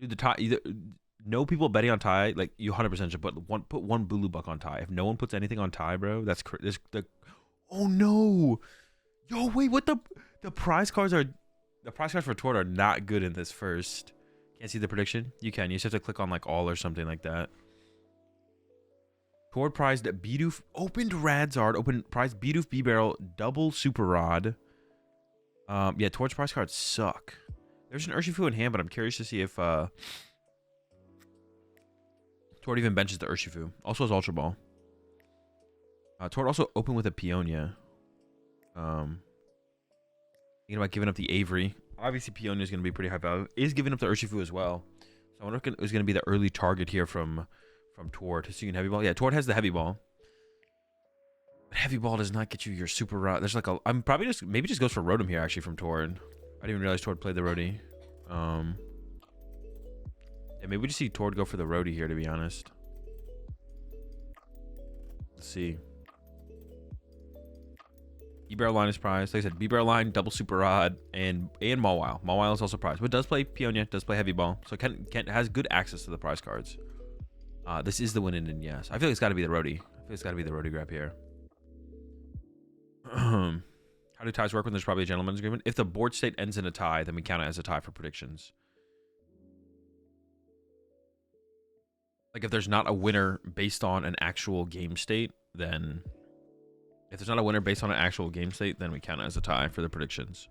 Dude, the tie either no people betting on tie. Like you 100% should put one Bulu Buck on tie. If no one puts anything on tie, bro, that's this the. Oh no, yo wait, what the prize cards are? The prize cards for Tord are not good in this first. Can't see the prediction. You can. You just have to click on like all or something like that. Tord prized Bidoof opened Radzard, opened prize Bidoof B Barrel double Super Rod. Yeah, Tord's prize cards suck. There's an Urshifu in hand, but I'm curious to see if Tord even benches the Urshifu. Also has Ultra Ball. Tord also opened with a Peonia. Thinking about giving up the Avery. Obviously, Peonia is going to be pretty high value. Is giving up the Urshifu as well. So I wonder if it was going to be the early target here from Tord. So you can heavy ball. Yeah, Tord has the heavy ball. But heavy ball does not get you your super rod. There's like a. I'm probably just maybe just goes for Rotom here actually from Tord. I didn't even realize Tord played the Roadie. Yeah, maybe we just see Tord go for the Roadie here, to be honest. Let's see. B-Barrel line is prized. Like I said, B-Barrel line, double Super Rod, and Mawile. Mawile is also prized. But does play Peonia, does play Heavy Ball. So has good access to the prize cards. This is the win in, yes. I feel like it's got to be the Roadie. I feel like it's got to be the Roadie grab here. How do ties work when there's probably a gentleman's agreement? If the board state ends in a tie, then we count it as a tie for predictions. Like if there's not a winner based on an actual game state, then if there's not a winner based on an actual game state, then we count it as a tie for the predictions.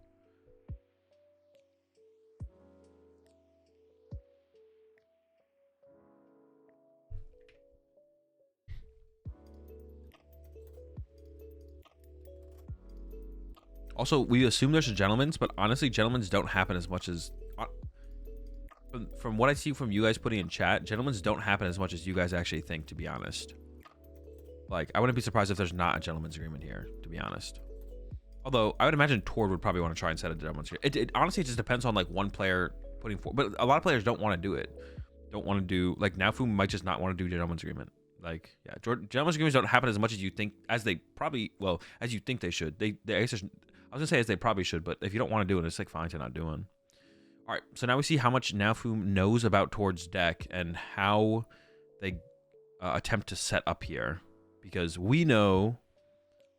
Also, we assume there's a gentleman's, but honestly, gentlemen's don't happen as much as... From what I see from you guys putting in chat, gentlemen's don't happen as much as you guys actually think, to be honest. Like, I wouldn't be surprised if there's not a gentleman's agreement here, to be honest. Although, I would imagine Tord would probably want to try and set a gentleman's agreement. It honestly just depends on, like, one player putting forward. But a lot of players don't want to do it. Don't want to do... Like, Nafu might just not want to do gentleman's agreement. Like, yeah, gentleman's agreements don't happen as much as you think... As they probably... Well, as you think they should. I was going to say as they probably should, but if you don't want to do it, it's, like, fine to not doing. All right, so now we see how much Nafu knows about Tord's deck and how they attempt to set up here. Because we know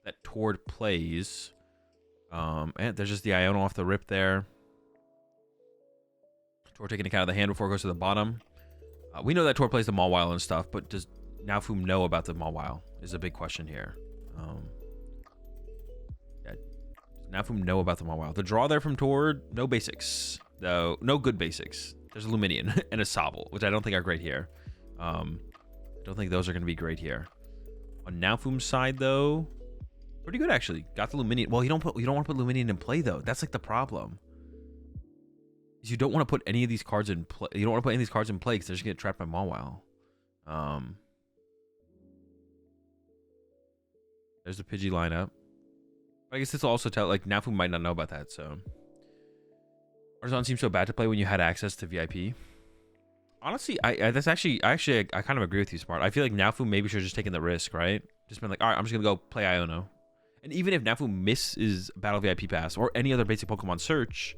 that Tord plays... and there's just the Iono off the rip there. Tord taking it out of the hand before it goes to the bottom. We know that Tord plays the Mawile and stuff, but does Nafu know about the Mawile is a big question here. Yeah, does Nafu know about the Mawile? The draw there from Tord, no basics. Though, no good basics. There's a Luminion and a Sobble, which I don't think are great here. I don't think those are going to be great here. On Nafum's side, though, pretty good actually. Got the Luminion. Well, you don't want to put Luminion in play though. That's like the problem. Is you don't want to put any of these cards in play. You don't want to put any of these cards in play because they're just gonna get trapped by Mawile. There's the Pidgey lineup. I guess this will also tell like Nafu might not know about that. So Arzon seems so bad to play when you had access to VIP. Honestly, I kind of agree with you, Smart. I feel like Nafu maybe should have just taken the risk, right? Just been like, all right, I'm just gonna go play Iono. And even if Nafu misses Battle VIP Pass or any other basic Pokemon search,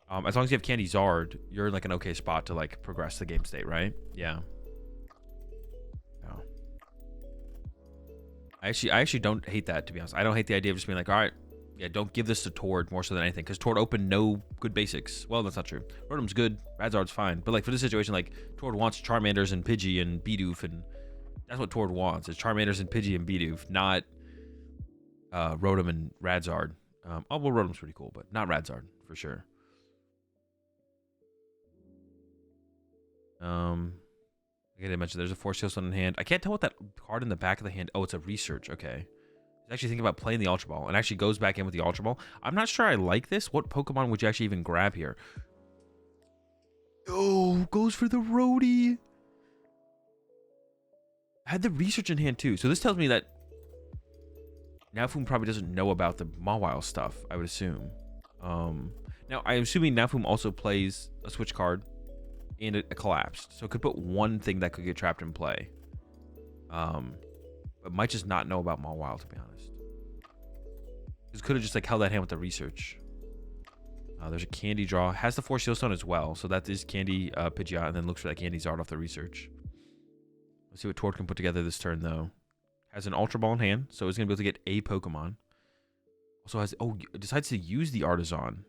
as long as you have Candy Zard, you're in like an okay spot to like progress the game state, right? Yeah. Oh. I actually don't hate that, to be honest. I don't hate the idea of just being like, all right, yeah, don't give this to Tord more so than anything, because Tord opened no good basics. Well, that's not true. Rotom's good, Radzard's fine, but like for this situation, like Tord wants Charmanders and Pidgey and Bidoof, and that's what Tord wants is Charmanders and Pidgey and Bidoof, not Rotom and Radzard. Oh well, Rotom's pretty cool, but not Radzard for sure. I didn't mention there's a Force Seal in hand. I can't tell what that card in the back of the hand. Oh, it's a research. Okay. He's actually thinking about playing the Ultra Ball and actually goes back in with the Ultra Ball. I'm not sure I like this. What Pokemon would you actually even grab here? Oh, goes for the Roadie. Had the research in hand too. So this tells me that Nafum probably doesn't know about the Mawile stuff, I would assume. Now, I'm assuming Nafum also plays a switch card and a collapsed. So it could put one thing that could get trapped in play. But might just not know about Mawile, to be honest. Because could have just like held that hand with the research. There's a Candy draw. Has the 4 Sealstone as well. So that is Candy Pidgeot, and then looks for that Candy Zard off the research. Let's see what Tord can put together this turn, though. Has an Ultra Ball in hand, so it's going to be able to get a Pokemon. Also has... Oh, decides to use the Artisan.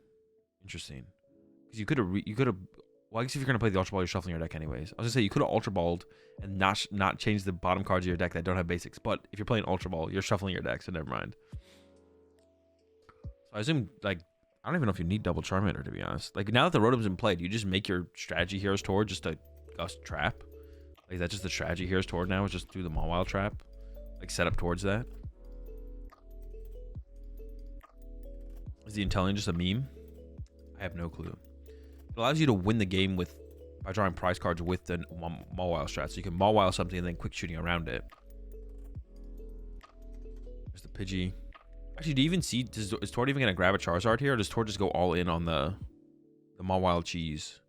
Interesting. Because you could have... Well, I guess if you're going to play the Ultra Ball, you're shuffling your deck anyways. I was going to say, you could have Ultra Balled and not change the bottom cards of your deck that don't have basics. But if you're playing Ultra Ball, you're shuffling your deck, so never mind. So I assume, like... I don't even know if you need double Charmander, to be honest. Like, now that the Rotom's been played, you just make your strategy heroes Tord just to Gust Trap. Like, that's just the strategy heroes Tord now, is just do the Mawile Trap. Like, set up towards that. Is the Inteleon just a meme? I have no clue. It allows you to win the game by drawing prize cards with the Mawile strat. So you can Mawile something and then quick shooting around it. There's the Pidgey. Actually, do you even see... Is Tord even going to grab a Charizard here? Or does Tord just go all in on the Mawile cheese?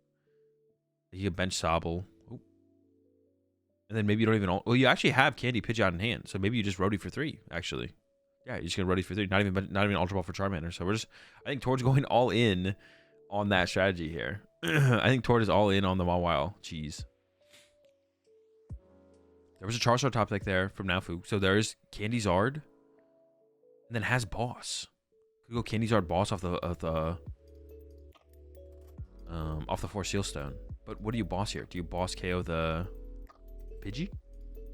He can bench Sobble. Oh. And then maybe you don't even... Well, you actually have Candy Pidgeot in hand. So maybe you just Roadie for 3, actually. Yeah, you're just going to Roadie for 3. Not even Ultra Ball for Charmander. So we're just... I think Tord's going all in on that strategy here. I think Tord is all in on the Mawile cheese. There was a Charizard top deck there from Nafu. So there's Candy Zard. And then has Boss. Could go Candy Zard Boss off the 4 Sealstone. But what do you Boss here? Do you Boss KO the Pidgey?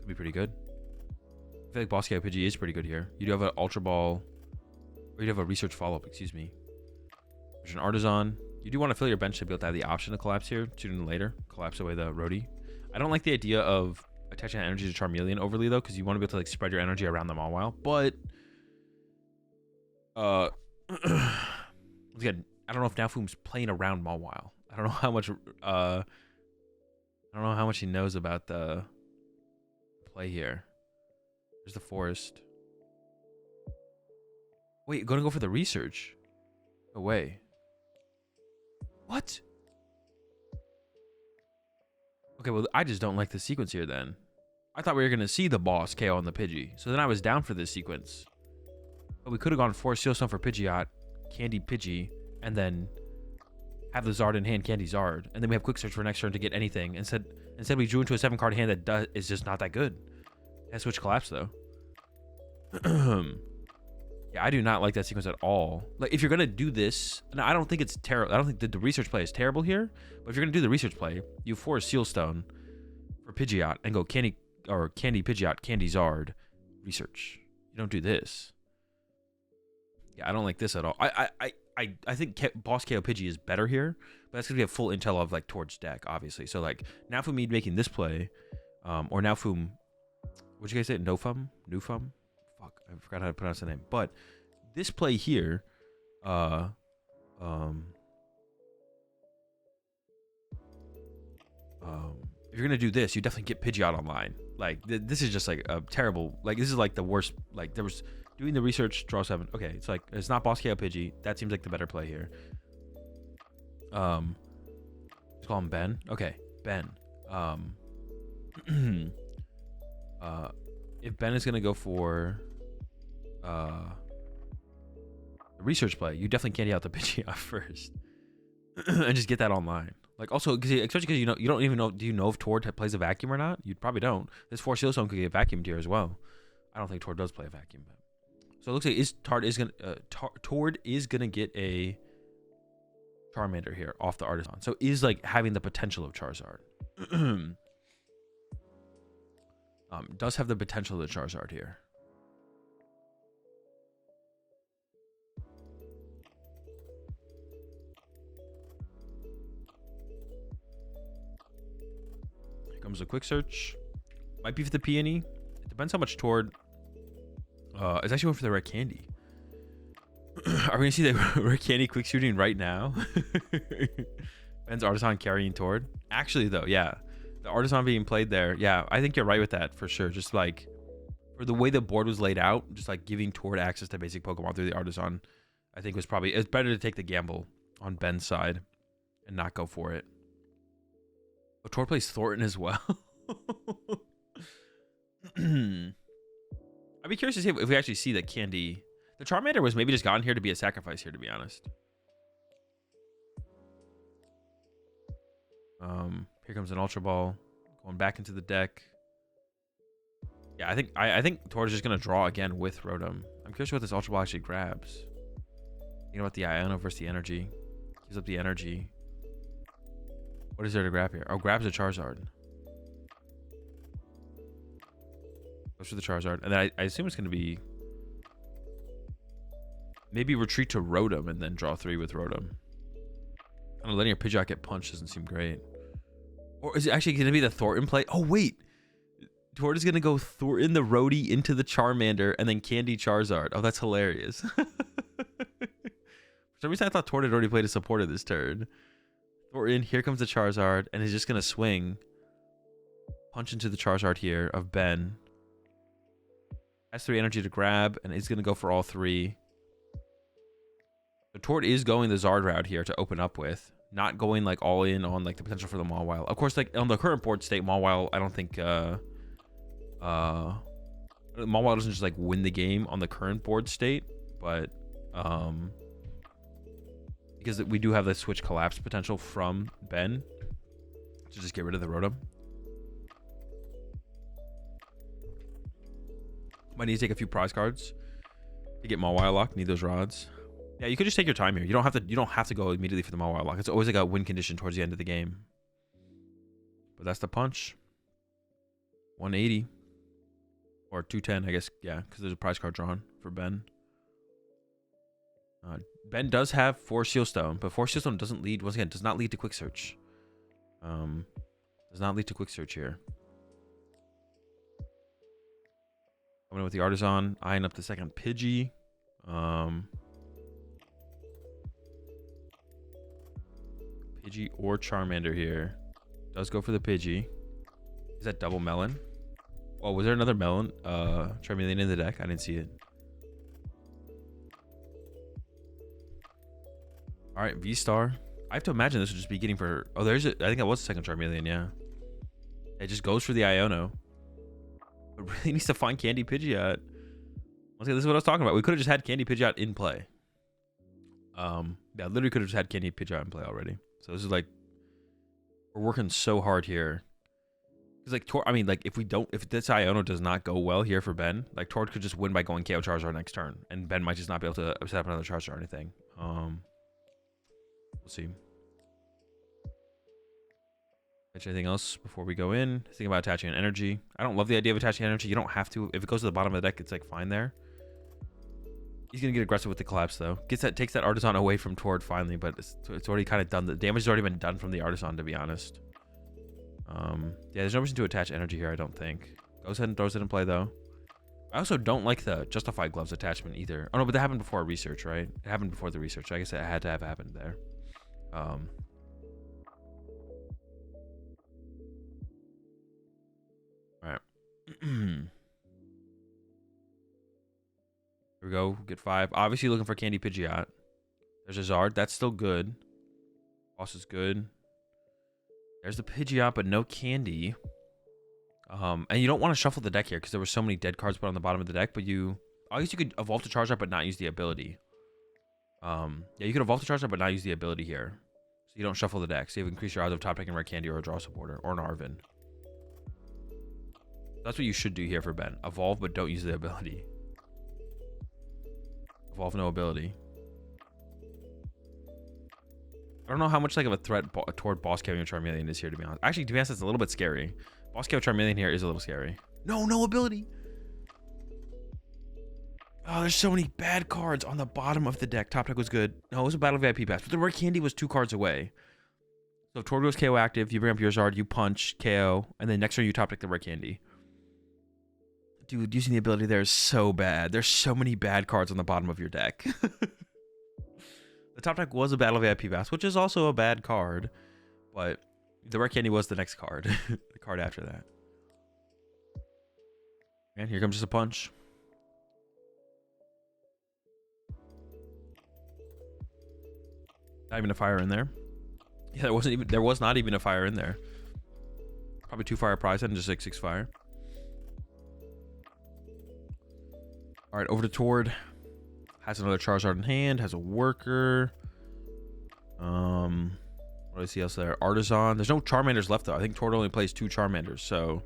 Could be pretty good. I feel like Boss KO Pidgey is pretty good here. You do have an Ultra Ball. Or you have a Research Follow-Up, excuse me. There's an Artisan. You do want to fill your bench to be able to have the option to collapse here sooner than later. Collapse away the Roadie. I don't like the idea of attaching energy to Charmeleon overly, though, because you want to be able to like spread your energy around the Mawile. But... again, I don't know if Nafum's playing around Mawile. I don't know how much he knows about the play here. There's the forest. Wait, gonna go for the research? No way. What? Okay, well, I just don't like the sequence here then. I thought we were gonna see the Boss KO on the Pidgey. So then I was down for this sequence. But we could have gone 4 Sealstone for Pidgeot, Candy Pidgey, and then have the Zard in hand, Candy Zard, and then we have Quick Search for next turn to get anything. Instead we drew into a 7-card hand that is just not that good. It has Switch Collapse though. Yeah, I do not like that sequence at all. Like, if you're gonna do this, and I don't think it's terrible. I don't think the research play is terrible here. But if you're gonna do the research play, you 4 Sealstone for Pidgeot and go Candy Pidgeot, Candy Zard, research. You don't do this. Yeah, I don't like this at all. I think Boss KO Pidgey is better here, but that's because we have full intel of like Tord's deck, obviously. So like Nafum making this play, or Nafum, what'd you guys say? Nufum? Fuck, I forgot how to pronounce the name. But this play here, if you're gonna do this, you definitely get Pidgeot online. Like this is just like a terrible. Like this is like the worst. Like there was. Doing the research, draw 7. Okay, it's like it's not Boss KO Pidgey. That seems like the better play here. Let's call him Ben. Okay, Ben. If Ben is gonna go for the research play, you definitely can't out the Pidgey off first, and just get that online. Like also, especially because you don't even know. Do you know if Tord plays a vacuum or not? You probably don't. This 4 Sealstone could get vacuumed here as well. I don't think Tord does play a vacuum, but. So it looks like Tord is gonna get a Charmander here off the Artisan. So is like having the potential of Charizard. Does have the potential of the Charizard here. Here comes a Quick Search. Might be for the Peony. It depends how much Tord. It's actually going for the Red Candy. Are we going to see the Red Candy quick shooting right now? Ben's Artisan carrying Tord. Actually, though, yeah. The Artisan being played there. Yeah, I think you're right with that for sure. Just like, for the way the board was laid out, just like giving Tord access to basic Pokemon through the Artisan, I think was probably... It's better to take the gamble on Ben's side and not go for it. But Tord plays Thornton as well. I'd be curious to see if we actually see that Candy... The Charmander was maybe just gotten here to be a sacrifice here, to be honest. Here comes an Ultra Ball. Going back into the deck. Yeah, I think Tord is just gonna draw again with Rotom. I'm curious what this Ultra Ball actually grabs. You know what, the Iono versus the energy. Gives up the energy. What is there to grab here? Oh, grabs a Charizard. Goes for the Charizard. And then I assume it's gonna be maybe retreat to Rotom and then draw 3 with Rotom. I don't know, letting your Pidgeot get punched doesn't seem great. Or is it actually gonna be the Thornton play? Oh wait! Tord is going to go Thornton the Roadie into the Charmander and then Candy Charizard. Oh, that's hilarious. For some reason, I thought Tord had already played a supporter this turn. Thornton, here comes the Charizard, and he's just going to swing. Punch into the Charizard here of Ben. Has 3 energy to grab, and he's going to go for all 3. So Tord is going the Zard route here to open up with. Not going like all in on like the potential for the Mawile. Of course, like on the current board state, Mawile, I don't think... Mawile doesn't just like win the game on the current board state, but because we do have the switch collapse potential from Ben to just get rid of the Rotom. Might need to take a few prize cards to get Mawile lock. Need those rods. Yeah, you could just take your time here. You don't have to go immediately for the Mawile lock. It's always like a win condition towards the end of the game. But that's the punch. 180. Or 210, I guess. Yeah, because there's a prize card drawn for Ben. Ben does have 4 Seal Stone, but 4 Seal Stone doesn't lead, once again, does not lead to Quick Search. Does not lead to Quick Search here. Coming in with the Artisan, eyeing up the second Pidgey. Pidgey or Charmander here. Does go for the Pidgey. Is that double Melon? Oh, was there another Melon? Charmeleon in the deck? I didn't see it. Alright, V-Star. I have to imagine this would just be getting for... Oh, there's it. I think that was the second Charmeleon, yeah. It just goes for the Iono. But really needs to find Candy Pidgeot. Once again, this is what I was talking about. We could have just had Candy Pidgeot in play. Yeah, literally could have just had Candy Pidgeot in play already. So this is like... We're working so hard here. Because like Tord, I mean, like if this Iono does not go well here for Ben, like Tord could just win by going KO Charizard next turn, and Ben might just not be able to set up another Charizard or anything. We'll see. Anything else before we go in? Think about attaching an energy. I don't love the idea of attaching energy. You don't have to. If it goes to the bottom of the deck, it's like fine there. He's gonna get aggressive with the collapse though. Takes that Artisan away from Tord finally, but it's already kind of done. The damage has already been done from the Artisan, to be honest. Yeah, there's no reason to attach energy here, I don't think. Goes ahead and throws it in play, though. I also don't like the Justified Gloves attachment either. Oh, no, but that happened before research, right? It happened before the research. I guess it had to have happened there. All right. Here we go. Get 5. Obviously looking for Candy Pidgeot. There's a Zard. That's still good. Boss is good. There's the Pidgeot, but no Candy. And you don't want to shuffle the deck here because there were so many dead cards put on the bottom of the deck, but I guess you could evolve to Charizard but not use the ability. Yeah, you could evolve to Charizard but not use the ability here. So you don't shuffle the deck. So you have increased your odds of top decking rare Candy or a draw supporter or an Arven. That's what you should do here for Ben. Evolve but don't use the ability. Evolve no ability. I don't know how much like of a threat toward Boss KO Charmeleon is here, to be honest. Actually, to be honest, it's a little bit scary. Boss KO Charmeleon here is a little scary. No ability. Oh, there's so many bad cards on the bottom of the deck. Top deck was good. No, it was a Battle VIP pass, but the rare Candy was 2 cards away. So if Tord goes KO active, you bring up your Zard, you punch, KO, and then next turn you top deck the rare Candy. Dude, using the ability there is so bad. There's so many bad cards on the bottom of your deck. The top deck was a Battle VIP pass, which is also a bad card, but the rare Candy was the next card. The card after that. And here comes just a punch. Not even a fire in there. Yeah, there was not even a fire in there. Probably 2 fire prize and just like 6 fire. All right, over to Tord. Has another Charizard in hand. Has a worker. What What do I see else there? Artisan. There's no Charmanders left, though. I think Tord only plays 2 Charmanders, so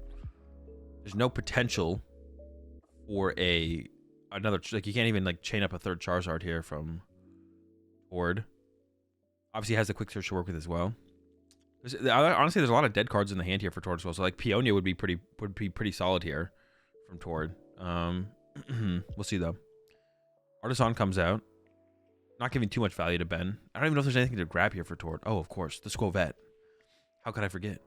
there's no potential for another. Like, you can't even, like, chain up a 3rd Charizard here from Tord. Obviously, has the quick search to work with as well. Honestly, there's a lot of dead cards in the hand here for Tord as well. So, like, Peonia would be pretty solid here from Tord. We'll see, though. Artisan comes out. Not giving too much value to Ben. I don't even know if there's anything to grab here for Tord. Oh, of course. The Squovette. How could I forget?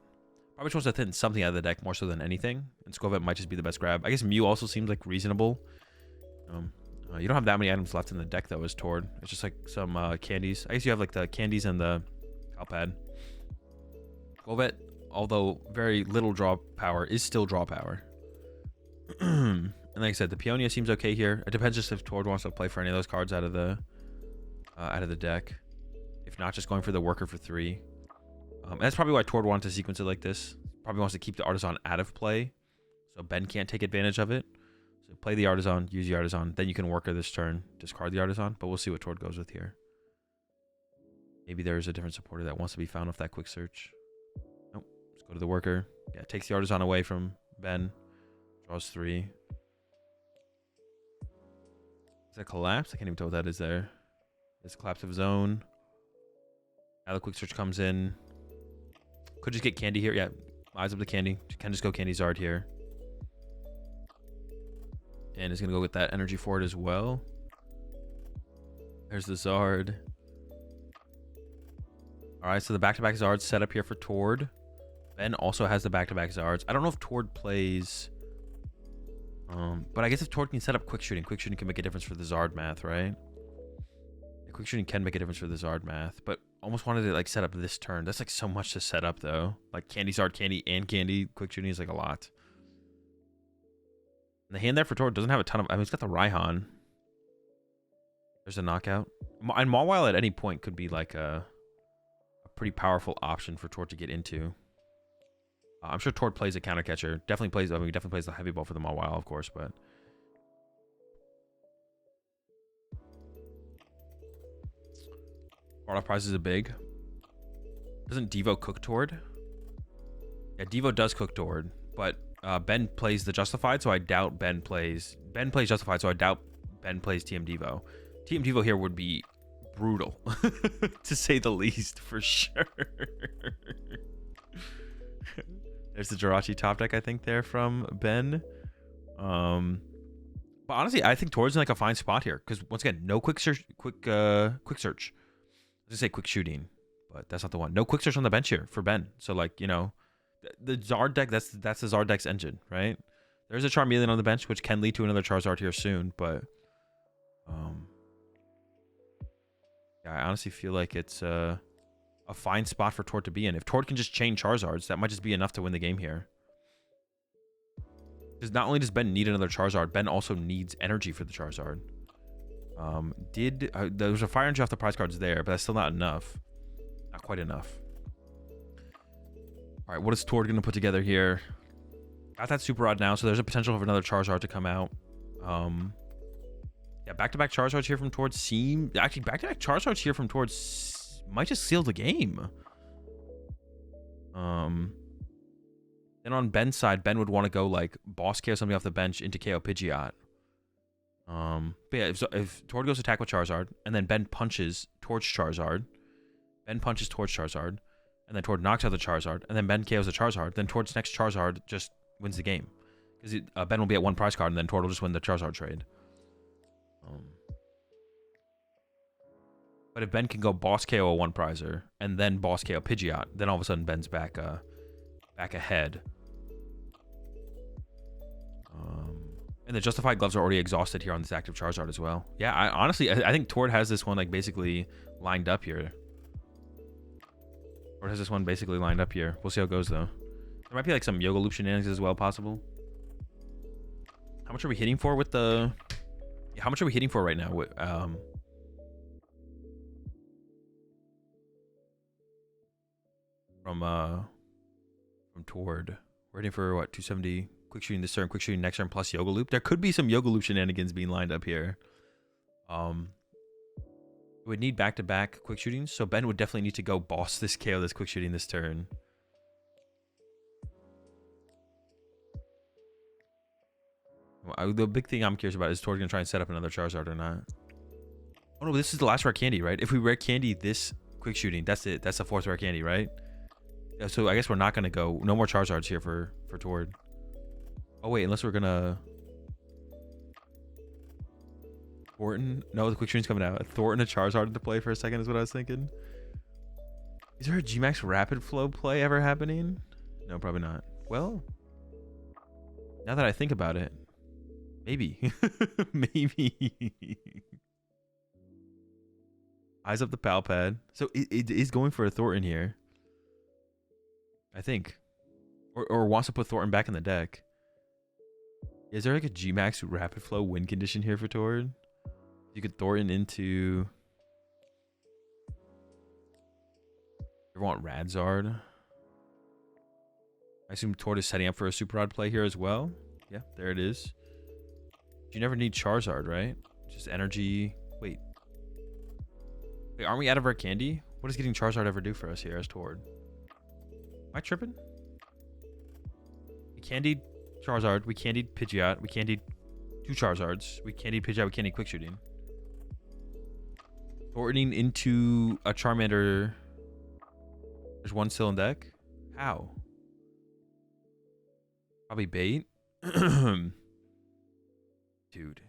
Probably just wants to thin something out of the deck more so than anything. And Squovette might just be the best grab. I guess Mew also seems like reasonable. You don't have that many items left in the deck, though, as Tord. It's just like some candies. I guess you have like the candies and the Palpad. Squovette, although very little draw power, is still draw power. And like I said, the Peonia seems okay here. It depends just if Tord wants to play for any of those cards out of the deck. If not, just going for the worker for 3. And that's probably why Tord wanted to sequence it like this. Probably wants to keep the Artisan out of play, so Ben can't take advantage of it. So play the Artisan, use the Artisan, then you can worker this turn, discard the Artisan. But we'll see what Tord goes with here. Maybe there's a different supporter that wants to be found off that quick search. Nope. Let's go to the worker. Yeah, takes the Artisan away from Ben. Draws 3. Is that collapse? I can't even tell what that is there. It's a collapse of his own. Now the quick search comes in. Could just get candy here. Yeah, eyes up the candy. Can just go candy Zard here. And is going to go with that energy for it as well. There's the Zard. Alright, so the back-to-back Zards set up here for Tord. Ben also has the back-to-back Zards. I don't know if Tord plays... but I guess if Tord can set up quick shooting can make a difference for the Zard math, right? Quick shooting can make a difference for the Zard math, but almost wanted to like set up this turn. That's like so much to set up though. Like candy, Zard, candy, and candy. Quick shooting is like a lot. And the hand there for Tord doesn't have a ton of. I mean, it's got the Raihan. There's a knockout. And Mawile at any point could be like a pretty powerful option for Tord to get into. I'm sure Tord plays a counter catcher. Definitely plays. I mean, he definitely plays the heavy ball for the Mawile, of course, but. Startup prices are big. Doesn't Devo cook Tord? Yeah, Devo does cook Tord, but Ben plays the Justified, so I doubt Ben plays Justified, so I doubt Ben plays TM Devo. TM Devo here would be brutal, to say the least, for sure. There's the Jirachi top deck, I think, there from Ben. But honestly, I think Tord's in like a fine spot here, because once again, no quick search. I was gonna say quick shooting, but that's not the one. No quick search on the bench here for Ben. So like, you know, the Zard deck, that's the Zard deck's engine, right? There's a Charmeleon on the bench, which can lead to another Charizard here soon, but yeah, I honestly feel like it's a fine spot for Tord to be in. If Tord can just chain Charizards, that might just be enough to win the game here. Because not only does Ben need another Charizard, Ben also needs energy for the Charizard. There was a fire energy off the prize cards there, but that's still not enough. Not quite enough. All right, what is Tord going to put together here? Got that super rod now, so there's a potential for another Charizard to come out. Yeah, back-to-back Charizards here from Tord actually, back-to-back Charizards here from Tord might just seal the game. Then on Ben's side, Ben would want to go like boss KO something off the bench into KO Pidgeot. But yeah, if Tord goes attack with Charizard, and then Ben punches Tord's Charizard, and then Tord knocks out the Charizard, and then Ben KOs the Charizard, then Tord's next Charizard just wins the game. Because Ben will be at 1 prize card, and then Tord will just win the Charizard trade. But if Ben can go boss KO a 1 prizer, and then boss KO Pidgeot, then all of a sudden Ben's back ahead. And the Justified Gloves are already exhausted here on this active Charizard as well. Yeah, I think Tord has this one like basically lined up here. Tord has this one basically lined up here. We'll see how it goes though. There might be like some Yoga Loop shenanigans as well possible. How much are we hitting for with the... Yeah, how much are we hitting for right now? From Tord. We're hitting for what, 270 quick shooting this turn, quick shooting next turn plus Yoga Loop. There could be some Yoga Loop shenanigans being lined up here. We would need back-to-back quick shootings, so Ben would definitely need to go boss this KO this quick shooting this turn. The big thing I'm curious about is Tord gonna try and set up another Charizard or not. Oh no, this is the last rare candy, right? If we rare candy this quick shooting, that's it. That's the 4th rare candy, right? Yeah, so I guess we're not gonna go. No more Charizards here for Tord. Oh wait, unless we're gonna Thornton. No, the quick shooting's coming out. Thornton a Charizard into play for a second is what I was thinking. Is there a Gmax Rapid Flow play ever happening? No, probably not. Well, now that I think about it, maybe. Maybe. Eyes up the pal pad. So it is going for a Thornton here. I think. Or wants to put Thornton back in the deck. Is there like a Gmax Rapid Flow win condition here for Tord? You could Thornton into... You want Radzard? I assume Tord is setting up for a Super Rod play here as well. Yeah, there it is. You never need Charizard, right? Just energy. Wait, aren't we out of our candy? What does getting Charizard ever do for us here as Tord? Am I tripping? We candied Charizard. We candied Pidgeot. We candied 2 Charizards. We candied Pidgeot. We candied Quick Shooting. Thorntoning into a Charmander. There's 1 still in deck. How? Probably bait. Dude,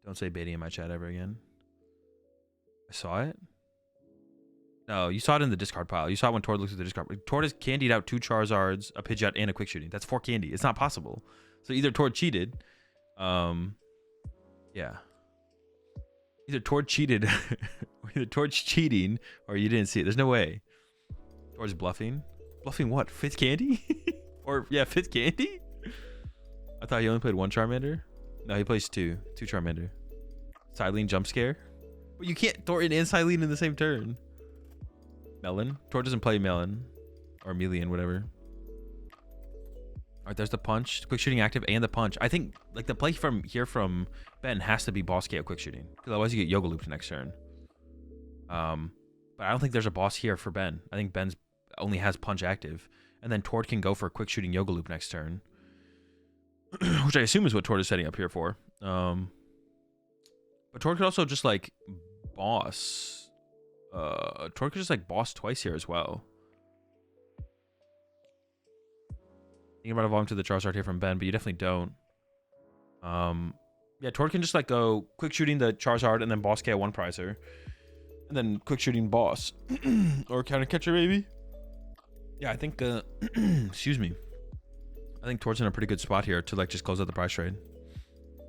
don't say baiting in my chat ever again. I saw it. No, you saw it in the discard pile. You saw it when Tord looks at the discard. Tord has candied out 2 Charizards, a Pidgeot, and a Quick Shooting. That's 4 candy. It's not possible. So either Tord cheated. Yeah. Either Tord cheated, or either Tord's cheating, or you didn't see it. There's no way. Tord's bluffing. Bluffing what? 5th candy? Or, yeah, 5th candy? I thought he only played 1 Charmander. No, he plays 2. 2 Charmander. Silene jump scare. But you can't Thornton and Silene in the same turn. Melon. Tord doesn't play Melon. Or Melian, whatever. Alright, there's the punch. Quick shooting active and the punch. I think like the play from here from Ben has to be boss KO quick shooting. Because otherwise you get Yoga Looped next turn. But I don't think there's a boss here for Ben. I think Ben's only has punch active. And then Tord can go for a quick shooting Yoga Loop next turn. Which I assume is what Tord is setting up here for. But Tord could also just like boss. Tord could just like boss twice here as well. Thinking about evolving to the Charizard here from Ben, but you definitely don't. Yeah, Tord can just like go quick shooting the Charizard and then boss KO 1 Prizer. And then quick shooting boss. Or counter catcher maybe. Yeah, I think excuse me. I think Tord's in a pretty good spot here to like just close out the prize trade.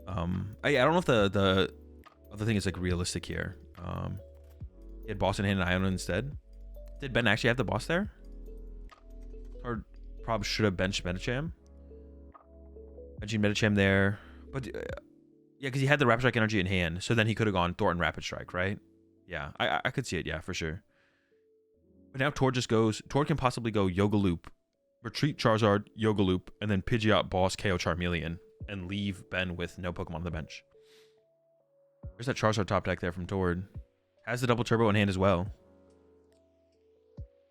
I don't know if the other thing is like realistic here. He had boss in hand and Iona instead. Did Ben actually have the boss there? Tord probably should have benched Medicham. Benching Medicham there. But yeah, because he had the Rapid Strike energy in hand. So then he could have gone Thornton Rapid Strike, right? Yeah, I could see it, yeah, for sure. But now Tord just goes, Tord can possibly go Yoga Loop, retreat Charizard, Yoga Loop, and then Pidgeot boss KO Charmeleon and leave Ben with no Pokemon on the bench. There's that Charizard top deck there from Tord. Has the double turbo in hand as well.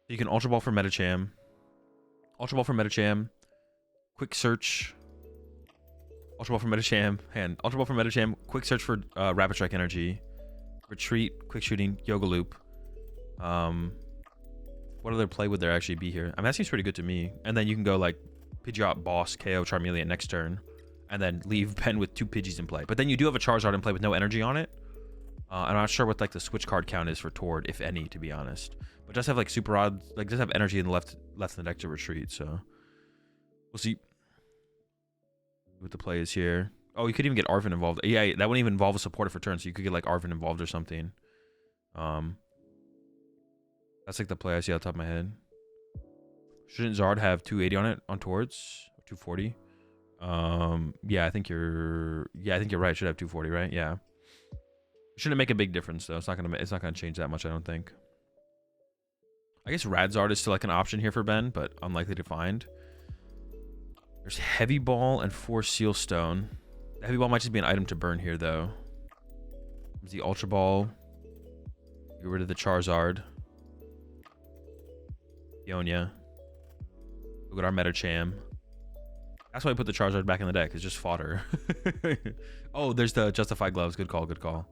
You can Ultra Ball for Medicham. Ultra Ball for Medicham. Quick search. Ultra Ball for Medicham. And Ultra Ball for Medicham. Quick search for Rapid Strike energy. Retreat. Quick shooting. Yoga Loop. What other play would there actually be here? I mean, that seems pretty good to me. And then you can go like Pidgeot boss KO Charmeleon next turn. And then leave Ben with 2 Pidgeys in play. But then you do have a Charizard in play with no energy on it. I'm not sure what like the switch card count is for Tord, if any, to be honest. But does have like super odd, like does have energy in the left in the deck to retreat. So we'll see what the play is here. Oh, you could even get Arvin involved. Yeah, that wouldn't even involve a supporter for turn, so you could get like Arvin involved or something. That's like the play I see off the top of my head. Shouldn't Zard have 280 on it on Tords? 240? Yeah, I think you're right. Should have 240, right? Yeah. Shouldn't make a big difference though. It's not gonna change that much, I don't think. I guess Radzard is still like an option here for Ben, but unlikely to find. There's Heavy Ball and 4 Seal Stone. The Heavy Ball might just be an item to burn here though. There's the Ultra Ball. Get rid of the Charizard. Ionia. Look at our Metacham. That's why I put the Charizard back in the deck. It's just fodder. Oh, there's the Justified Gloves. Good call. Good call.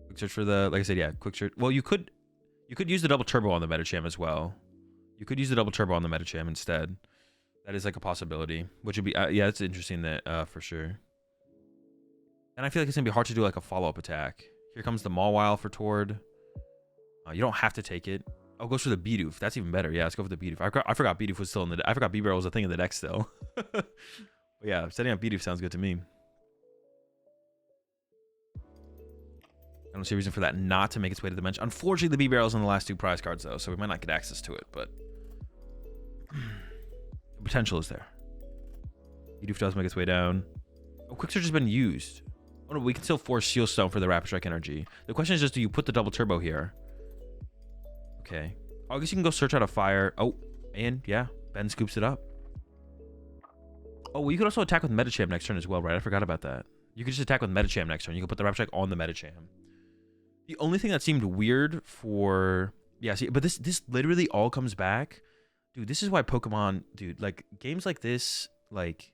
Quick search for the, like I said, yeah, quick search. Well, you could use the double turbo on the Metacham as well. You could use the double turbo on the Metacham instead. That is like a possibility, which would be, yeah, it's interesting that for sure. And I feel like it's gonna be hard to do like a follow-up attack. Here comes the Mawile for Tord. You don't have to take it. Oh, goes for the Bidoof. That's even better. Yeah, let's go for the Bidoof. I forgot Bidoof was still in the deck. I forgot B-Barrel was a thing in the deck still. But yeah, setting up Bidoof sounds good to me. I don't see a reason for that not to make its way to the bench. Unfortunately, the B-Barrel's in the last 2 prize cards, though, so we might not get access to it, but the potential is there. Bidoof does make its way down. Oh, Quick Search has been used. Oh, no, we can still force Seal Stone for the Rapid Strike energy. The question is just, do you put the double turbo here? Okay. Oh, I guess you can go search out a fire. Oh, and yeah, Ben scoops it up. Oh, well, you could also attack with Metacham next turn as well, right? I forgot about that. You could just attack with Metacham next turn. You can put the Rapid Strike on the Metacham. The only thing that seemed weird for... Yeah, see, but this literally all comes back. Dude, this is why Pokemon... Dude, like, games like this, like...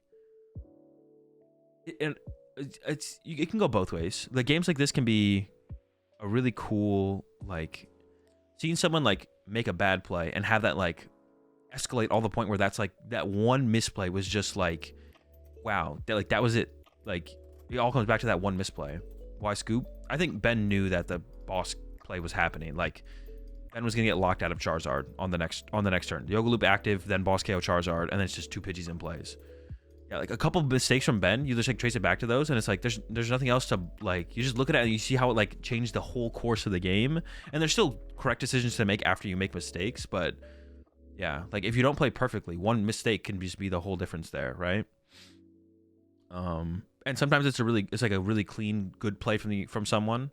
It can go both ways. Like, games like this can be a really cool, like... Seeing someone, like, make a bad play and have that, like, escalate all the point where that's, like, that one misplay was just, like... Wow. That was it. Like, it all comes back to that one misplay. Why scoop? I think Ben knew that the boss play was happening. Like, Ben was gonna get locked out of Charizard on the next turn. Yoga Loop active, then boss KO Charizard, and then it's just 2 Pidgeys in plays. Yeah, like a couple of mistakes from Ben, you just like trace it back to those, and it's like there's nothing else to like. You just look at it and you see how it like changed the whole course of the game. And there's still correct decisions to make after you make mistakes, but yeah, like if you don't play perfectly, one mistake can just be the whole difference there, right? And sometimes it's like a really clean, good play from someone.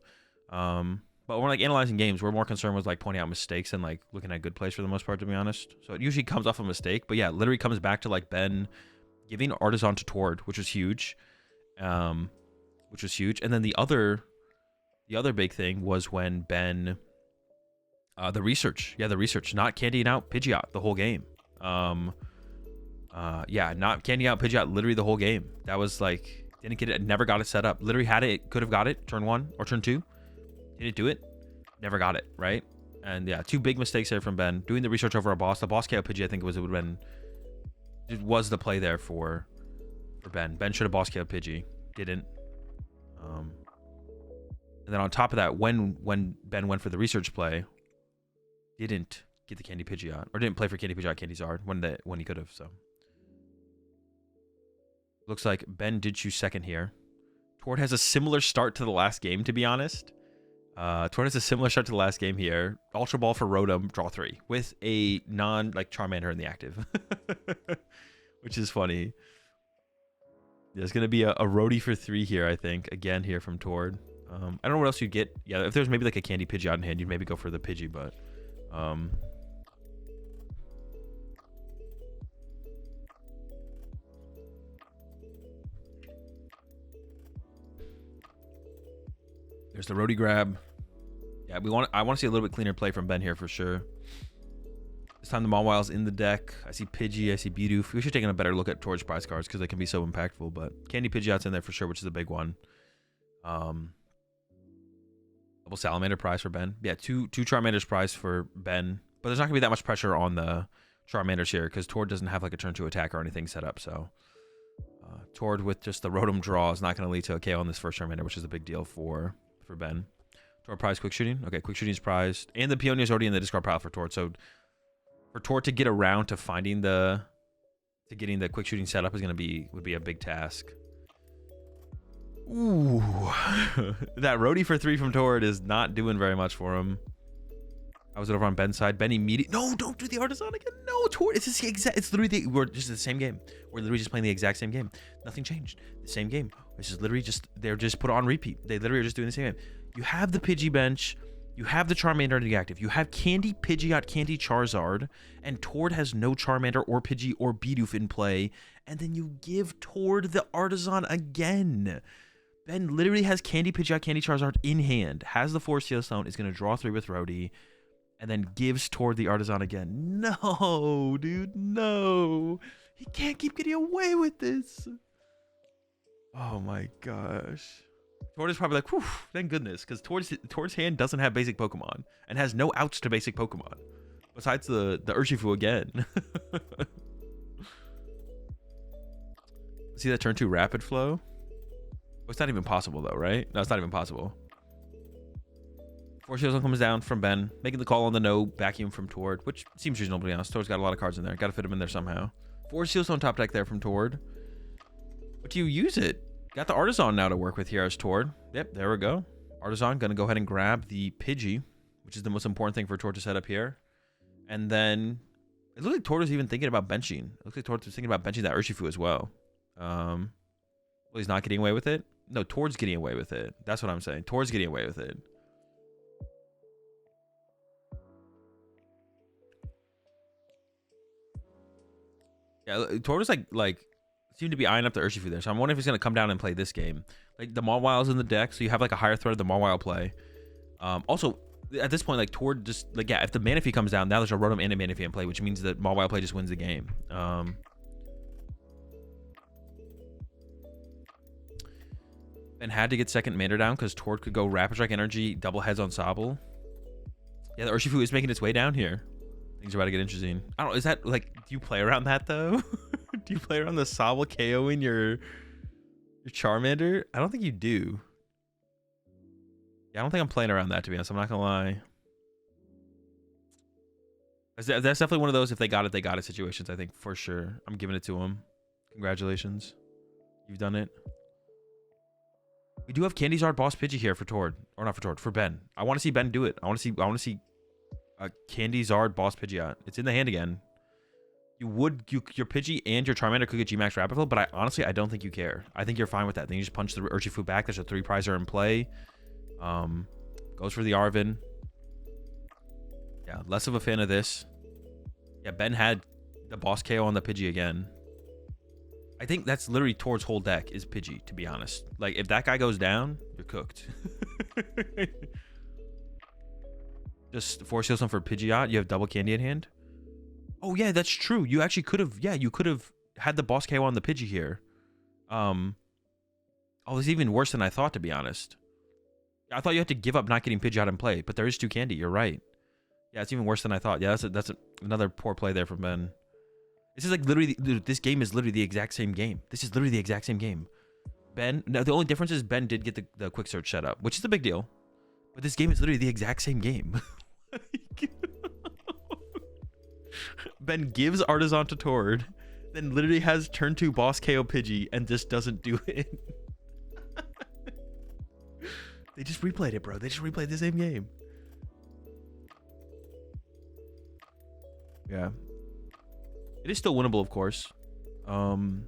But when we're like analyzing games, we're more concerned with like pointing out mistakes and like looking at good plays for the most part, to be honest. So it usually comes off a mistake, but yeah, it literally comes back to like Ben giving Artisan to Tord, which was huge. And then the other big thing was when Ben, the research, not candying out Pidgeot the whole game. Yeah, not candying out Pidgeot literally the whole game. That was like, didn't get it, never got it set up. Literally had it, could have got it turn 1 or turn 2. Didn't do it, never got it, right? And yeah, 2 big mistakes there from Ben. Doing the research over a boss. The boss KO Pidgey, I think it was the play there for Ben. Ben should have boss KO Pidgey. Didn't. And then on top of that, when Ben went for the research play, didn't get the Candy Pidgeot. Or didn't play for Candy Pidgeot, Candy Zard when he could have, so. Looks like Ben did choose second here. Tord has a similar start to the last game, to be honest. Tord has a similar start to the last game here. Ultra Ball for Rotom, draw 3. With a Charmander in the active. Which is funny. There's going to be a Roadie for 3 here, I think. Again, here from Tord. I don't know what else you'd get. Yeah, if there's maybe like a Candy Pidgeot in hand, you'd maybe go for the Pidgey, but... There's the Roadie grab. Yeah, I want to see a little bit cleaner play from Ben here for sure. This time the Mawile's in the deck. I see Pidgey, I see Bidoof. We should take a better look at Tord's prize cards because they can be so impactful, but Candy Pidgeot's in there for sure, which is a big one. Double Salamander prize for Ben. Yeah, two Charmanders prize for Ben, but there's not gonna be that much pressure on the Charmanders here because Tord doesn't have like a turn 2 attack or anything set up, so Tord with just the Rotom draw is not going to lead to a KO on this first Charmander, which is a big deal for Ben. Tord prize Quick Shooting. Okay, Quick Shooting is prized. And the Peonia is already in the discard pile for Tord. So for Tord to get around to getting the Quick Shooting set up would be a big task. Ooh. That Roadie for 3 from Tord is not doing very much for him. I was over on Ben's side. Ben immediately... No, don't do the Artisan again. No, Tord. It's literally we're just the same game. We're literally just playing the exact same game. Nothing changed. The same game. It's just literally they're just put on repeat. They literally are just doing the same game. You have the Pidgey bench. You have the Charmander in the active. You have Candy Pidgeot, Candy Charizard, and Tord has no Charmander or Pidgey or Bidoof in play. And then you give Tord the Artisan again. Ben literally has Candy Pidgeot, Candy Charizard in hand, has the Force Seal Stone, is going to draw 3 with Rhodey, and then gives Tord the Artisan again. No, dude, no. He can't keep getting away with this. Oh my gosh. Tord is probably like, whew, thank goodness, because Tord's hand doesn't have basic Pokemon and has no outs to basic Pokemon. Besides the Urshifu again. See that turn 2 Rapid Flow? Oh, it's not even possible though, right? No, it's not even possible. Force Shield comes down from Ben, making the call on the no vacuum from Tord, which seems reasonable to be honest. Tord's got a lot of cards in there. Got to fit him in there somehow. Force Shield's on top deck there from Tord. But do you use it? Got the Artisan now to work with here as Tord. Yep, there we go. Artisan gonna go ahead and grab the Pidgey, which is the most important thing for Tord to set up here. And then it looks like Tord was even thinking about benching. It looks like Tord was thinking about benching that Urshifu as well. Well, he's not getting away with it. No, Tord's getting away with it. That's what I'm saying. Tord's getting away with it. Yeah, Tord was like seemed to be eyeing up the Urshifu there. So I'm wondering if he's gonna come down and play this game. Like the Mawwile's in the deck, so you have like a higher threat of the Mawwile play. Also, at this point, like Tord just like yeah, if the Manaphy comes down, now there's a Rotom and a Manaphy in play, which means that Mawwile play just wins the game. Ben had to get second Mander down because Tord could go Rapid Strike Energy, double heads on Sobble. Yeah, the Urshifu is making its way down here. Things are about to get interesting. I don't know, is that like, do you play around that though? Do you play around the Sobble KOing your Charmander? I don't think you do. Yeah, I don't think I'm playing around that, to be honest. I'm not gonna lie. That's definitely one of those if they got it situations, I think, for sure. I'm giving it to them. Congratulations. You've done it. We do have Charizard Boss Pidgey here for Tord. Or not for Tord, for Ben. I want to see Ben do it. I want to see a Charizard Boss Pidgeot. It's in the hand again. Your Pidgey and your Charmander could get G-Max Rapid Flow, but I don't think you care. I think you're fine with that. Then you just punch the Urshifu back. There's a 3-prizer in play. Goes for the Arven. Yeah, less of a fan of this. Yeah, Ben had the boss KO on the Pidgey again. I think that's literally Tord's whole deck is Pidgey, to be honest. Like, if that guy goes down, you're cooked. Just Force Seal for Pidgeot. You have double Candy in hand. Oh, yeah, that's true. You actually could have, yeah, you could have had the boss KO on the Pidgey here. Oh, it's even worse than I thought, to be honest. I thought you had to give up not getting Pidgeot in play, but there is 2 Candy. You're right. Yeah, it's even worse than I thought. Yeah, that's another poor play there from Ben. This is like literally, dude, this game is literally the exact same game. This is literally the exact same game. Ben, now the only difference is Ben did get the quick search set up, which is a big deal. But this game is literally the exact same game. Ben gives Artisan to Tord, then literally has turn 2 boss KO Pidgey and just doesn't do it. They just replayed it, bro. They just replayed the same game. Yeah. It is still winnable, of course. I don't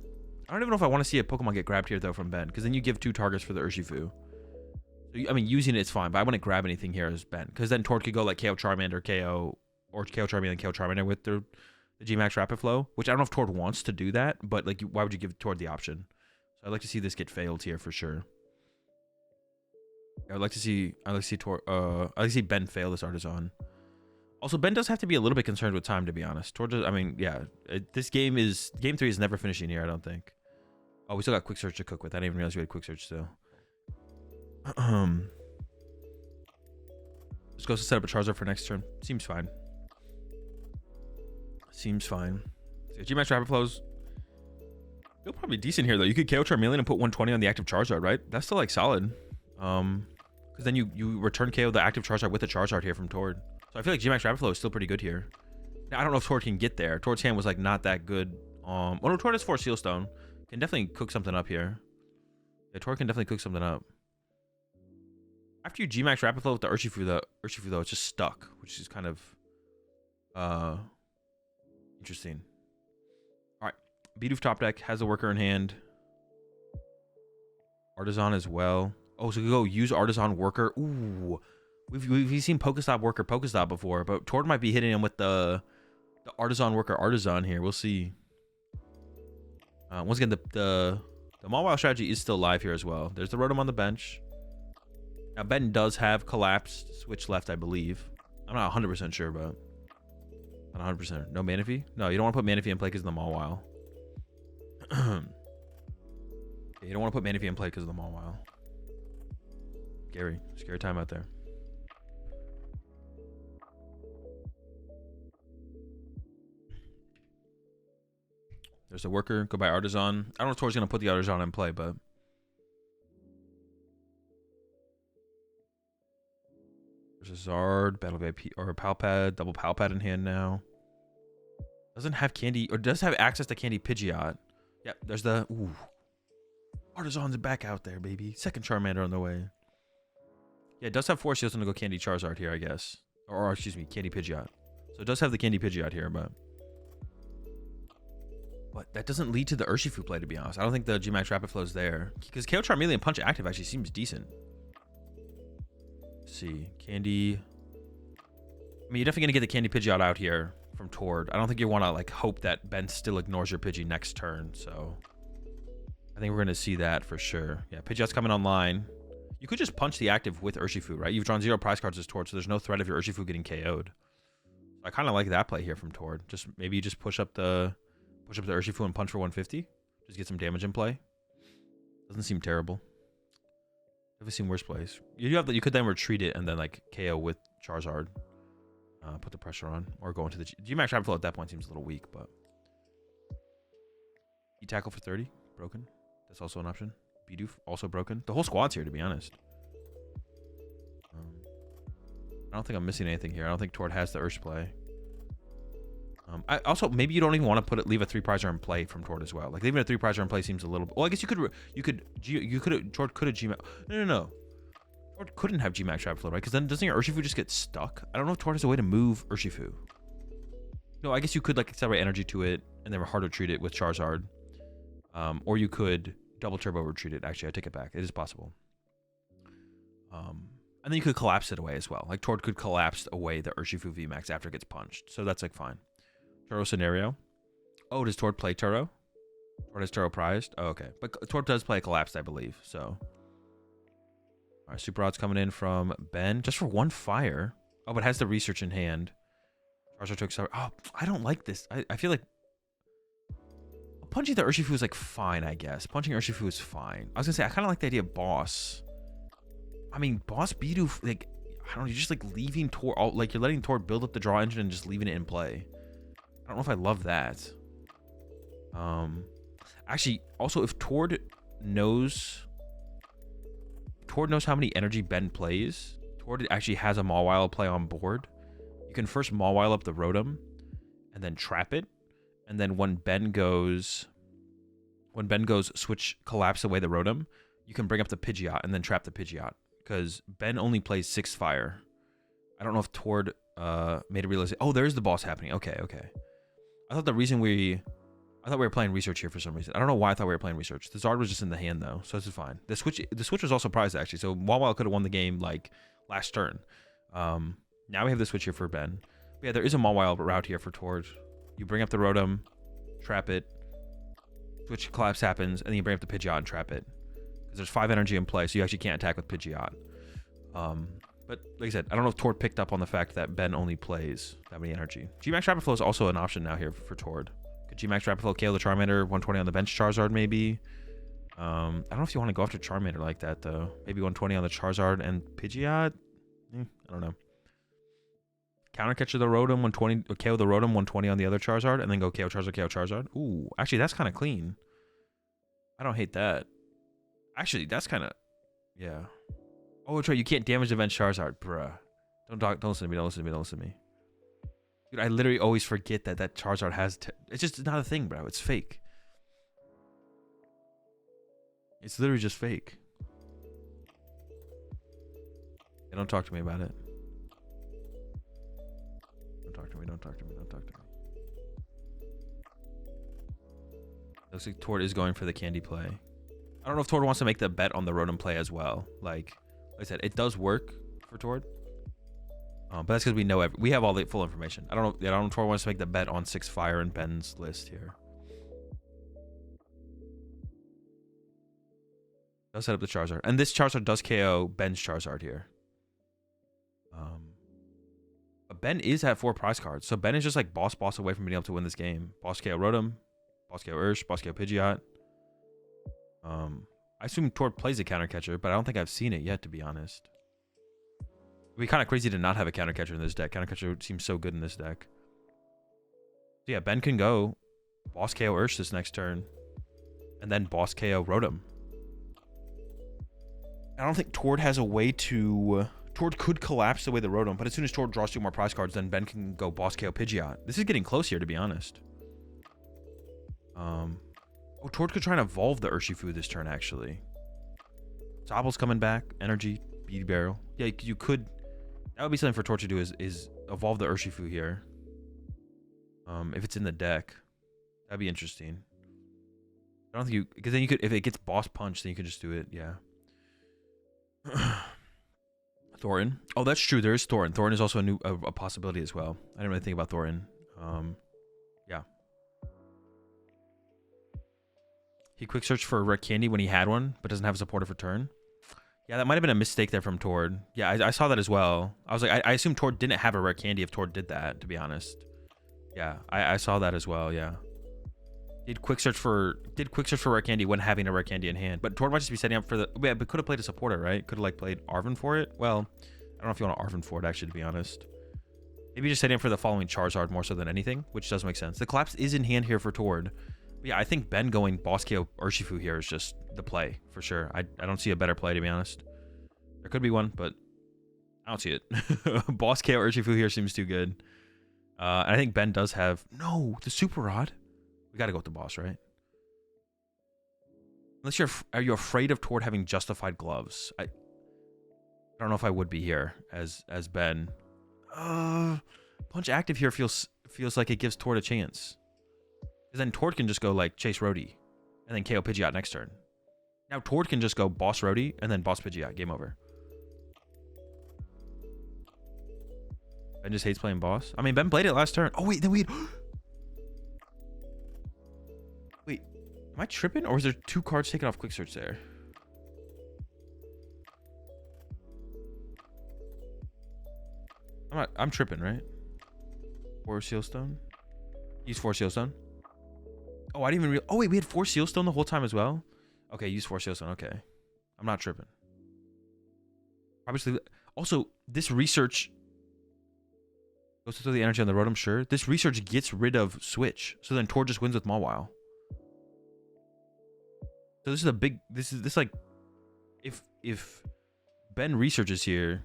even know if I want to see a Pokemon get grabbed here, though, from Ben. Because then you give 2 targets for the Urshifu. So, I mean, using it's fine. But I wouldn't grab anything here as Ben. Because then Tord could go like KO Charmander, KO... Or KO Charmander and KO Charmander with the G-Max Rapid Flow. Which I don't know if Tord wants to do that. But, like, why would you give Tord the option? So I'd like to see this get failed here for sure. I'd like to see Ben fail this Artisan. Also, Ben does have to be a little bit concerned with time, to be honest. Tord does, I mean, yeah. This game 3 is never finishing here, I don't think. Oh, we still got Quick Search to cook with. I didn't even realize we had Quick Search still. Just goes to set up a Charizard for next turn. Seems fine. Seems fine. So G-Max Rapid Flows. Still probably decent here, though. You could KO Charmeleon and put 120 on the active Charizard, right? That's still, like, solid. Because then you return KO the active Charizard with the Charizard here from Tord. So I feel like G-Max Rapid Flow is still pretty good here. Now, I don't know if Tord can get there. Tord's hand was like not that good. Well, no, Tord has 4 Seal Stone. Can definitely cook something up here. Yeah, Tord can definitely cook something up. After you G-Max Rapid Flow with the Urshifu though, it's just stuck, which is kind of interesting. All right, Bidoof top deck has a worker in hand. Artisan as well. Oh, so we go use Artisan worker. Ooh. We've seen Pokestop worker Pokestop before, but Tord might be hitting him with the Artisan worker Artisan here. We'll see. Once again, the The Mawile strategy is still live here as well. There's the Rotom on the bench. Now, Ben does have collapsed switch left, I believe. I'm not 100% sure, but... Not 100%. No Manaphy? No, you don't want to put Manaphy in play because of the Mawile. Yeah, you don't want to put Manaphy in play because of the Mawile. Scary time out there. There's a worker. Go by Artisan. I don't know if Tord's going to put the Artisan in play, but... There's a Zard, Battle VIP, or a Palpad, double Palpad in hand now. Doesn't have candy, or does have access to candy Pidgeot. Yep, there's the... Ooh. Artisan's back out there, baby. Second Charmander on the way. Yeah, it does have Force. He doesn't go candy Charizard here, I guess. Or excuse me, candy Pidgeot. So it does have the candy Pidgeot here, but... But that doesn't lead to the Urshifu play, to be honest. I don't think the Gmax Rapid Flow is there. Because KO Charmeleon Punch active actually seems decent. Let's see. Candy. I mean, you're definitely going to get the candy Pidgeot out here from Tord. I don't think you want to like hope that Ben still ignores your Pidgey next turn. So I think we're going to see that for sure. Yeah, Pidgeot's coming online. You could just punch the active with Urshifu, right? You've drawn 0 prize cards as Tord, so there's no threat of your Urshifu getting KO'd. I kind of like that play here from Tord. Just maybe you just push up the Urshifu and punch for 150. Just get some damage in play. Doesn't seem terrible. I've seen worse plays. You could then retreat it and then like KO with Charizard. Put the pressure on or go into the Gmax Rapid Flow at that point seems a little weak, but E-Tackle for 30, broken. That's also an option. Bidoof also broken. The whole squad's here, to be honest. I don't think I'm missing anything here. I don't think Tord has the Ursh play. I also, maybe you don't even want to leave a 3-prizer in play from Tord as well. Like leaving a 3-prizer in play seems a little. Well, I guess Tord could have Gmax. No. Tord couldn't have Gmax Rapid Flow, right? Because then doesn't your Urshifu just get stuck? I don't know if Tord has a way to move Urshifu. No, I guess you could like accelerate energy to it and then hard retreat it with Charizard. Or you could double turbo retreat it. Actually, I take it back. It is possible. And then you could collapse it away as well. Like Tord could collapse away the Urshifu VMAX after it gets punched. So that's like fine. Turo scenario. Oh, does Tord play Turo? Tord has Turo prized? Oh, okay. But Tord does play collapsed, I believe. So. All right, Super Odds coming in from Ben. Just for 1 fire. Oh, but has the research in hand. Charizard to accelerate. Oh, I don't like this. I feel like punching the Urshifu is like fine, I guess. Punching Urshifu is fine. I was gonna say I kind of like the idea of Boss. I mean, Boss Bidoof, like I don't know, you're just like leaving Tord, like you're letting Tord build up the draw engine and just leaving it in play. I don't know if I love that. Actually, also if Tord knows how many energy Ben plays, Tord actually has a Mawile play on board. You can first Mawile up the Rotom and then trap it. And then when Ben goes switch collapse away the Rotom, you can bring up the Pidgeot and then trap the Pidgeot. Because Ben only plays 6 fire. I don't know if Tord made a realization. Oh, there's the boss happening. Okay. I thought we were playing research here for some reason. I don't know why I thought we were playing research. The Zard was just in the hand though, so this is fine. The switch was also prized actually. So Mawile could have won the game like last turn. Now we have the switch here for Ben. But yeah, there is a Mawile route here for Tord. You bring up the Rotom, trap it, switch collapse happens, and then you bring up the Pidgeot and trap it. Because there's 5 energy in play, so you actually can't attack with Pidgeot. But like I said, I don't know if Tord picked up on the fact that Ben only plays that many energy. Gmax Rapid Flow is also an option now here for Tord. Could Gmax Rapid Flow KO the Charmander, 120 on the bench Charizard maybe? I don't know if you want to go after Charmander like that though. Maybe 120 on the Charizard and Pidgeot? I don't know. Counter catcher the Rotom, 120, or KO the Rotom, 120 on the other Charizard, and then go KO Charizard. Ooh, actually that's kind of clean. I don't hate that. Actually, that's kind of, yeah. Oh, that's right. You can't damage the bench Charizard, bruh. Don't listen to me. Dude, I literally always forget that Charizard has. It's just not a thing, bro. It's fake. It's literally just fake. Yeah, don't talk to me about it. Don't talk to me. Looks like Tord is going for the candy play. I don't know if Tord wants to make the bet on the Rotom play as well. Like I said, it does work for Tord. But that's because we know we have all the full information. I don't know if Tord wants to make the bet on 6 fire in Ben's list here. Does set up the Charizard. And this Charizard does KO Ben's Charizard here. But Ben is at 4 prize cards. So Ben is just like boss away from being able to win this game. Boss KO Rotom. Boss KO Ursh. Boss KO Pidgeot. I assume Tord plays a counter catcher, but I don't think I've seen it yet, to be honest. It'd be kind of crazy to not have a counter catcher in this deck. Counter catcher seems so good in this deck. So yeah, Ben can go boss KO Ursh this next turn. And then boss KO Rotom. I don't think Tord has a way to... Tord could collapse the way the Rotom, but as soon as Tord draws 2 more prize cards, then Ben can go boss KO Pidgeot. This is getting close here, to be honest. Oh, Tord could try and evolve the Urshifu this turn, actually. Sobble's coming back. Energy. Beady Barrel. Yeah, you could... That would be something for Tord to do, is evolve the Urshifu here. If it's in the deck. That'd be interesting. I don't think you... Because then you could... If it gets boss punch, then you can just do it. Yeah. Thorin. Oh, that's true. There is Thorin. Thorin is also a possibility as well. I didn't really think about Thorin. Yeah. He quick searched for a rare candy when he had one, but doesn't have a supportive return. Yeah, that might have been a mistake there from Tord. Yeah, I saw that as well. I was like, I assumed Tord didn't have a rare candy if Tord did that, to be honest. Yeah, I saw that as well, yeah. Did quick search for rare candy when having a rare candy in hand, but Tord might just be setting up for the... Yeah, but could have played a supporter, right? Could have like played Arven for it. Well, I don't know if you want Arven for it, actually, to be honest. Maybe just setting up for the following Charizard more so than anything, which does make sense. The collapse is in hand here for Tord. But yeah, I think Ben going boss KO Urshifu here is just the play for sure. I don't see a better play, to be honest. There could be one, but I don't see it. Boss KO Urshifu here seems too good. And I think Ben does have... No, the Super Rod. We got to go with the boss, right? Unless are you afraid of Tord having justified gloves? I don't know if I would be here as Ben. Punch active here feels like it gives Tord a chance. Because then Tord can just go like chase Rhodey and then KO Pidgeot next turn. Now Tord can just go boss Rhodey and then boss Pidgeot. Game over. Ben just hates playing boss. I mean, Ben played it last turn. Oh, wait, then we... Wait, am I tripping? Or is there 2 cards taken off quick search there? I'm tripping, right? 4 Sealstone? Use 4 Sealstone? Oh, I didn't even realize... Oh, wait, we had 4 Sealstone the whole time as well? Okay, use 4 Sealstone. Okay. I'm not tripping. Obviously... Also, this research... Goes to throw the energy on the Rotom, sure. This research gets rid of Switch. So then Tord just wins with Mawile. So this is a big... This like... If Ben researches here...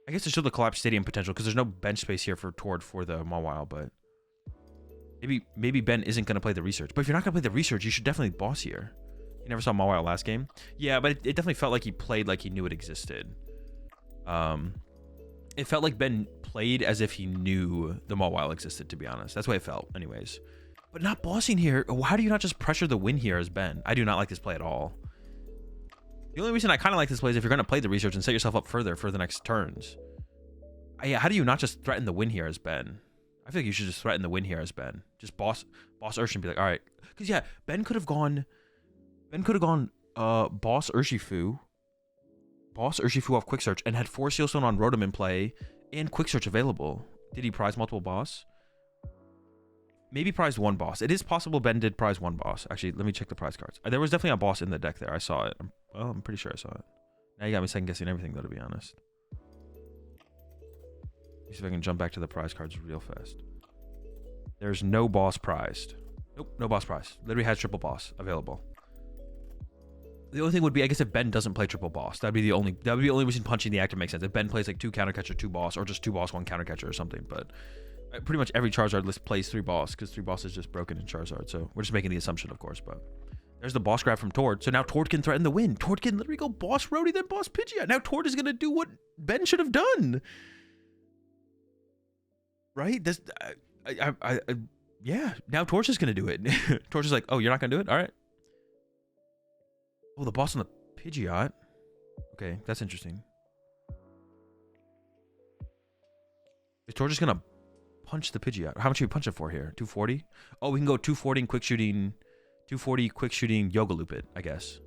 I guess to show the collapsed stadium potential, because there's no bench space here for Tord for the Mawile, but... Maybe Ben isn't going to play the research. But if you're not going to play the research, you should definitely boss here. You never saw Mawile last game? Yeah, but it definitely felt like he played like he knew it existed. It felt like Ben played as if he knew the Mawile existed, to be honest. That's the way it felt, anyways. But not bossing here. How do you not just pressure the win here as Ben? I do not like this play at all. The only reason I kind of like this play is if you're going to play the research and set yourself up further for the next turns. How do you not just threaten the win here as Ben? I feel like you should just threaten the win here as Ben. Just boss Ursh and be like, all right. Because, yeah, Ben could have gone boss Urshifu. Boss Urshifu off quick search and had 4 Sealstone on Rotom in play and quick search available. Did he prize multiple boss? Maybe prized 1 boss. It is possible Ben did prize 1 boss. Actually, let me check the prize cards. There was definitely a boss in the deck there. I saw it. I'm pretty sure I saw it. Now you got me second guessing everything, though, to be honest. Let me see if I can jump back to the prize cards real fast. There's no boss prized. Nope, no boss prize. Literally has triple boss available. The only thing would be, I guess, if Ben doesn't play triple boss. That'd be the only reason punching the active makes sense. If Ben plays like 2 counter catcher, 2 boss, or just 2 boss, 1 counter catcher or something. But pretty much every Charizard list plays 3 boss, because 3 boss is just broken in Charizard. So we're just making the assumption, of course. But there's the boss grab from Tord. So now Tord can threaten the win. Tord can literally go boss Rhodey, then boss Pidgeot. Now Tord is going to do what Ben should have done. Right? Yeah. Now Tord's just going to do it. Tord's just like, oh, you're not going to do it? All right. Oh, the boss on the Pidgeot. Okay, that's interesting. Is Tord just going to punch the Pidgeot? How much are we punching for here? 240? Oh, we can go 240 and quick shooting 240 quick shooting Yoga Loop it, I guess.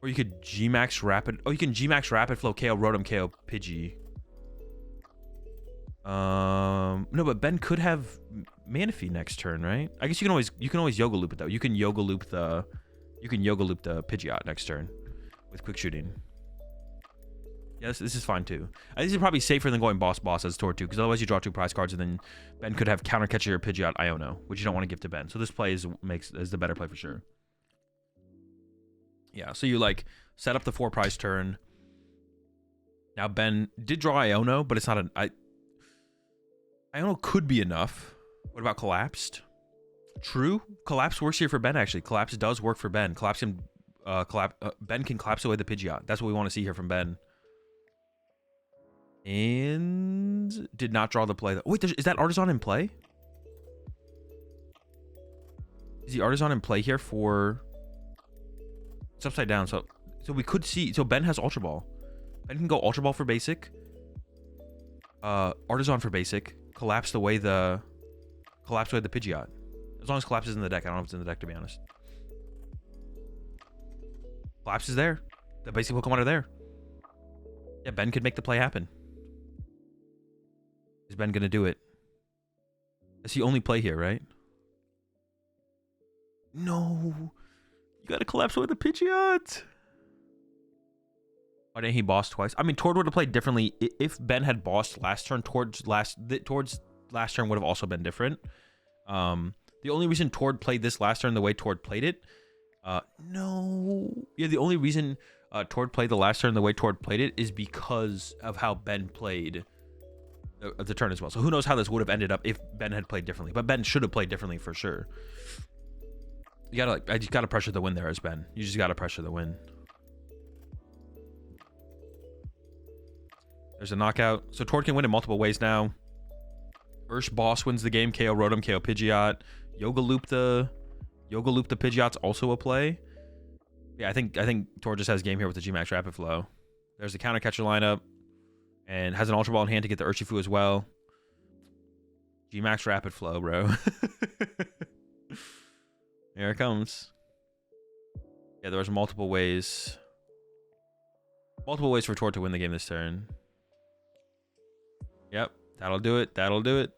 Or you could G-Max Rapid. Oh, you can G-Max Rapid Flow KO Rotom KO Pidgey. No, but Ben could have Manaphy next turn, right? I guess you can always Yoga Loop it though. You can Yoga Loop the Pidgeot next turn with quick shooting. Yes, this is fine too. This is probably safer than going boss as Tord 2, because otherwise you draw 2 prize cards and then Ben could have counter catcher your Pidgeot Iono, which you don't want to give to Ben. So this play is the better play for sure. Yeah, so you like set up the 4 prize turn. Now Ben did draw Iono, but it's not an Iono could be enough. What about Collapsed? True. Collapse works here for Ben, actually. Collapse does work for Ben. Ben can collapse away the Pidgeot. That's what we want to see here from Ben. And did not draw the play. Wait, is that Artisan in play? Is the Artisan in play here for... It's upside down, so we could see... So Ben has Ultra Ball. Ben can go Ultra Ball for basic. Artisan for basic. Collapse away the Pidgeot. As long as Collapse is in the deck. I don't know if it's in the deck, to be honest. Collapse is there. The basic Pokemon are there. Yeah, Ben could make the play happen. Is Ben going to do it? That's the only play here, right? No. You got to Collapse away the Pidgeot. Why didn't he boss twice? I mean, Tord would have played differently. If Ben had bossed last turn, Tord's last turn would have also been different. The only reason Tord played this last turn the way Tord played it... no. Yeah, the only reason Tord played the last turn the way Tord played it is because of how Ben played the turn as well. So who knows how this would have ended up if Ben had played differently. But Ben should have played differently for sure. You gotta pressure the win there as Ben. You just gotta pressure the win. There's a knockout. So Tord can win in multiple ways now. Ursh boss wins the game. KO Rotom, KO Pidgeot. Yoga Loop the Pidgeot's also a play. Yeah, I think Tord just has game here with the G-Max Rapid Flow. There's the counter catcher lineup. And has an Ultra Ball in hand to get the Urshifu as well. G-Max Rapid Flow, bro. Here it comes. Yeah, there's multiple ways. Multiple ways for Tord to win the game this turn. Yep, that'll do it. That'll do it.